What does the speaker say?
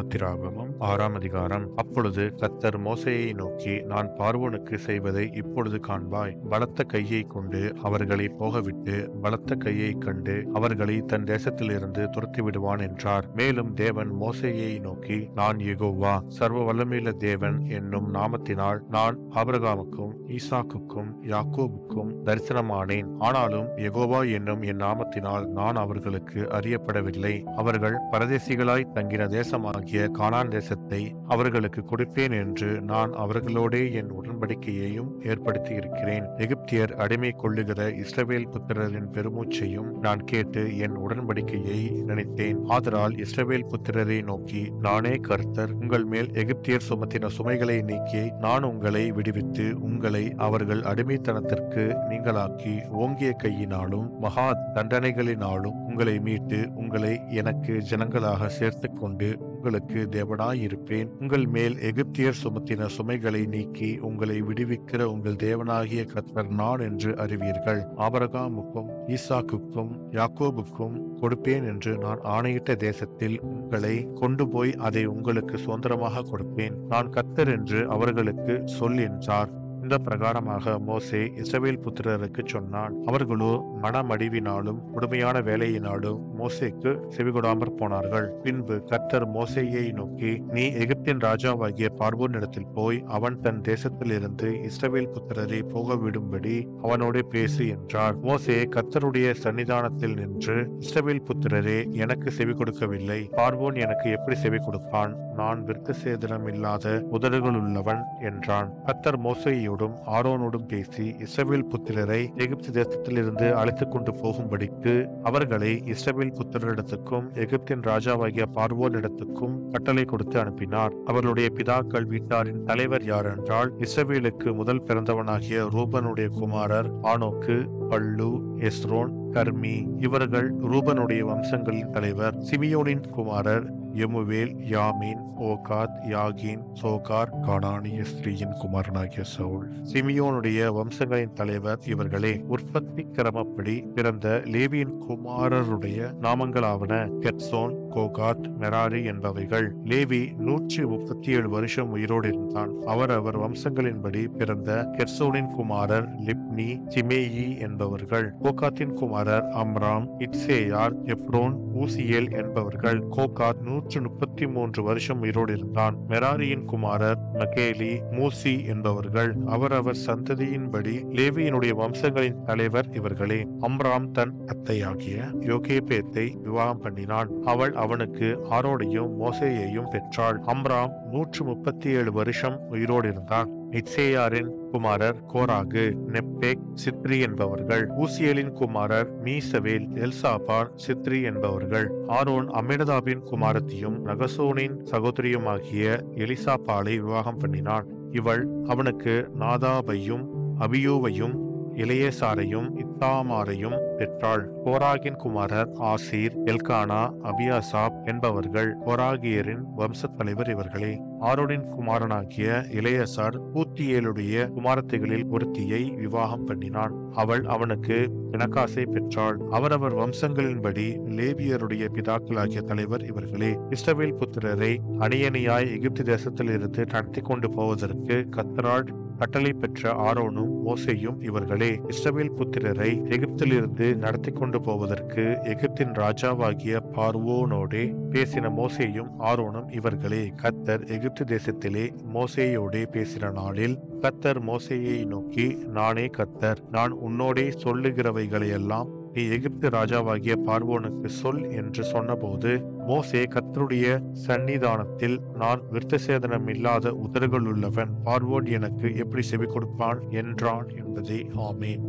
யாத்திராகமம் 6ஆம் அதிகாரம். அப்பொழுது கர்த்தர் மோசேயை நோக்கி, நான் பார்வோனுக்கு செய்வதை இப்பொழுது காண்பாய். பலத்த கையை கொண்டு அவர்களை போகவிட்டு பலத்த கையை கண்டு அவர்களை தன் தேசத்திலிருந்து துரத்தி விடுவான் என்றார். மேலும் தேவன் மோசேயை நோக்கி, நான் யெகோவா சர்வ வல்லமையுள்ள தேவன் என்னும் நாமத்தினால் நான் ஆபிரகாமுக்கும் ஈசாக்குக்கும் யாக்கோபுக்கும் தரிசனமானேன். ஆனாலும் யெகோவா என்னும் என் நாமத்தினால் நான் அவர்களுக்கு அறியப்படவில்லை. அவர்கள் பரதேசிகளாய் தங்கின தேசமாகிய கானான் தேசத்தை அவர்களுக்கு கொடுப்பேன் என்று நான் அவர்களோடே என் உடன்படிக்கையையும் ஏற்படுத்தி இருக்கிறேன். எகிப்தியர் அடிமை கொள்ளுகிற இஸ்ரவேல் புத்திரரின் பெருமூச்சையும் நான் கேட்டு என் உடன்படிக்கையை நினைத்தேன். ஆதலால் இஸ்ரவேல் புத்திரரை நோக்கி, நானே கர்த்தர். உங்கள் மேல் எகிப்தியர் சுமத்தின சுமைகளை நீக்கி நான் உங்களை விடுவித்து உங்களை அவர்கள் அடிமைத்தனத்திற்கு நீங்களாக்கி ஓங்கிய கையினாலும் மகா தண்டனைகளினாலும் உங்களை மீட்டு உங்களை எனக்கு ஜனங்களாக சேர்த்து கொண்டு உங்களுக்கு தேவனாயிருப்பேன். உங்கள் மேல் எகிப்தியர் சுமத்தின சுமைகளை நீக்கி உங்களை விடுவிக்கிற உங்கள் தேவனாகிய கர்த்தர் நான் என்று அறிவீர்கள். ஆபிரகாமுக்கும் ஈசாக்குக்கும் யாக்கோபுக்கும் கொடுப்பேன் என்று நான் ஆணையிட்ட தேசத்தில் உங்களை கொண்டு போய் அதை உங்களுக்கு சுதந்திரமாக கொடுப்பேன். நான் கர்த்தர் என்று அவர்களுக்கு சொல் என்றார். இந்த பிரகாரமாக மோசே இஸ்ரவேல் புத்திரருக்கு சொன்னான். அவர்களோ மனமடிவினாலும் கொடுமையான வேலையினாலும் மோசேக்கு செவிகொடாமற் போனார்கள். பின்பு கர்த்தர் மோசேயை நோக்கி, நீ எகிப்தின் ராஜாவாகிய பார்வோனிடத்தில் போய் அவன் தன் தேசத்திலிருந்து இஸ்ரவேல் புத்திரரை போகவிடும்படி அவனோட பேசு என்றார். மோசே கர்த்தருடைய சன்னிதானத்தில் நின்று, இஸ்ரவேல் புத்திரரே, எனக்கு செவி கொடுக்கவில்லை. பார்வோன் எனக்கு எப்படி செவி கொடுப்பான்? நான் விருத்த சேதனம் இல்லாத உதடுகளுள்ளவன் என்றான். கர்த்தர் மோசேயோடும் ஆரோனோடும் பேசி இஸ்ரவேல் புத்திரரை எகிப்து தேசத்திலிருந்து அழைத்துக் கொண்டு போகும்படிக்கு அவர்களை இஸ்ரவேல் புத்திரரிடத்துக்கும் எகிப்தின் ராஜாவாகிய பார்வோனிடத்துக்கும் கட்டளை கொடுத்து அனுப்பினார். அவர்களுடைய பிதாக்கள் வீட்டாரின் தலைவர் யார் என்றால், இஸ்ரவேலுக்கு முதல் பிறந்தவனாகிய ரூபனுடைய குமாரர் ஆனோக்கு, பல்லு, எஸ்ரோன், கர்மி. இவர்கள் ரூபனுடைய வம்சங்களின் தலைவர். சிமியோனின் குமாரர் எமுவேல், யாமீன், ஓகாத், யாகீன், சோகார். கானானிய ஸ்திரீயின் குமாரனாகிய சவுல். சிமியோனுடைய வம்சங்களின் தலைவர் இவர்களே. உற்பத்தி கிரமப்படி பிறந்த லேவியின் குமாரருடைய நாமங்களாவன கெர்சோன், கோகாத், மெராரி என்பவைகள். லேவி 137 வருஷம் உயிரோடு இருந்தான். அவர் வம்சங்களின்படி பிறந்த கெர்சோனின் குமாரர் லிப்னி, சிமேயி என்பவர்கள். கோகாத்தின் குமாரர் அம்ராம், இத்சேயார், எப்ரோன், ஊசியேல் என்பவர்கள். கோகாத் 133 வருஷம் உயிரோடு இருந்தான். மெராரியின் குமாரர் மகேலி, மூசி என்பவர்கள். அவர் சந்ததியின்படி லேவியினுடைய வம்சங்களின் தலைவர் இவர்களே. அம்ராம் தன் அத்தையாகிய யோகேபேத்தை விவாகம் பண்ணினான். அவள் அவனுக்கு ஆரோனையும் மோசேயையும் பெற்றாள். அம்ராம் 137 வருஷம் உயிரோடு இருந்தான். இத்சேயாரின் குமாரர் கோராகு, நெப்பேக், சித்ரி என்பவர்கள். ஊசியலின் குமாரர் மீசவேல், எல்சாபார், சித்ரி என்பவர்கள். ஆரோன் அம்மினதாபின் குமாரத்தியும் நகசோனின் சகோதரியுமாகிய எலிசாபாலை விவாகம் பண்ணினான். இவள் அவனுக்கு நாதாபையும் அபியூவையும் இளையேசாரையும் இத்தாமாரையும் பெற்றாள். கோராகின் குமாரர் ஆசீர், எல்கானா, அபியாசாப் என்பவர்கள். கோராகியரின் வம்சத் தலைவர் இவர்களே. ஆரோனின் குமாரனாகிய இளையசார் பூத்தியேலுடைய குமாரத்திகளில் ஒருத்தியை விவாகம் பண்ணினான். அவள் அவனுக்கு பினகாசை பெற்றாள். அவரவர் வம்சங்களின்படி லேவியருடைய பிதாக்களாகிய தலைவர் இவர்களே. இஸ்ரவேல் புத்திரரை அணியணியாய் எகிப்து தேசத்தில் இருந்து நடத்தி கொண்டு போவதற்கு கர்த்தரால் கட்டளை பெற்ற ஆரோனும் மோசேயும் இவர்களே. இஸ்ரவேல் புத்திரரை எகிப்திலிருந்து நடத்தி கொண்டு போவதற்கு எகிப்தின் ராஜாவாகிய பார்வோனோடே பேசின மோசேயும் ஆரோனும் இவர்களே. கர்த்தர் எகிப்து தேசத்திலே மோசேயோடே பேசின நாளில் கர்த்தர் மோசேயை நோக்கி, நானே கர்த்தர். நான் உன்னோடே சொல்லுகிறவைகளையெல்லாம் நீ எகிப்து ராஜாவாகிய பார்வோனுக்கு சொல் என்று சொன்னபோது மோசே கர்த்தருடைய சன்னிதானத்தில், நான் விருத்தசேதனம் இல்லாத உதடுகளுள்ளவன், பார்வோன் எனக்கு எப்படி செவி கொடுப்பான் என்றான் என்பதே. ஆமென்.